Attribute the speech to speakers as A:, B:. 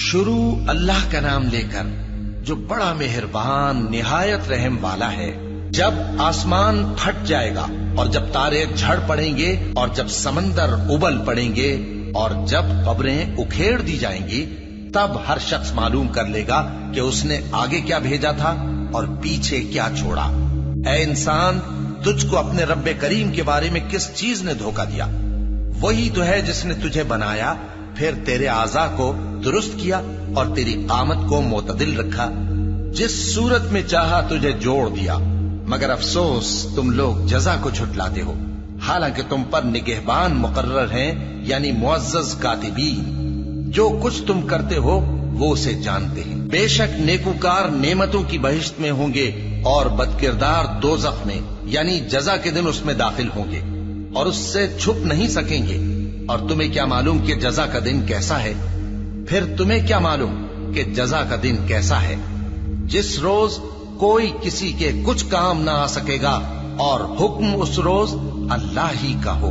A: شروع اللہ کا نام لے کر جو بڑا مہربان نہایت رحم والا ہے۔ جب آسمان پھٹ جائے گا اور جب تارے جھڑ پڑیں گے اور جب سمندر ابل پڑیں گے اور جب قبریں اکھیڑ دی جائیں گی، تب ہر شخص معلوم کر لے گا کہ اس نے آگے کیا بھیجا تھا اور پیچھے کیا چھوڑا۔ اے انسان، تجھ کو اپنے رب کریم کے بارے میں کس چیز نے دھوکہ دیا؟ وہی تو ہے جس نے تجھے بنایا، پھر تیرے اعضاء کو درست کیا اور تیری قامت کو معتدل رکھا، جس صورت میں چاہا تجھے جوڑ دیا۔ مگر افسوس تم لوگ جزا کو جھٹلاتے ہو، حالانکہ تم پر نگہبان مقرر ہیں، یعنی معزز کاتبین۔ جو کچھ تم کرتے ہو وہ اسے جانتے ہیں۔ بے شک نیکوکار نعمتوں کی بہشت میں ہوں گے اور بدکردار دوزخ میں، یعنی جزا کے دن اس میں داخل ہوں گے اور اس سے چھپ نہیں سکیں گے۔ اور تمہیں کیا معلوم کہ جزا کا دن کیسا ہے؟ پھر تمہیں کیا معلوم کہ جزا کا دن کیسا ہے؟ جس روز کوئی کسی کے کچھ کام نہ آ سکے گا اور حکم اس روز اللہ ہی کا ہو۔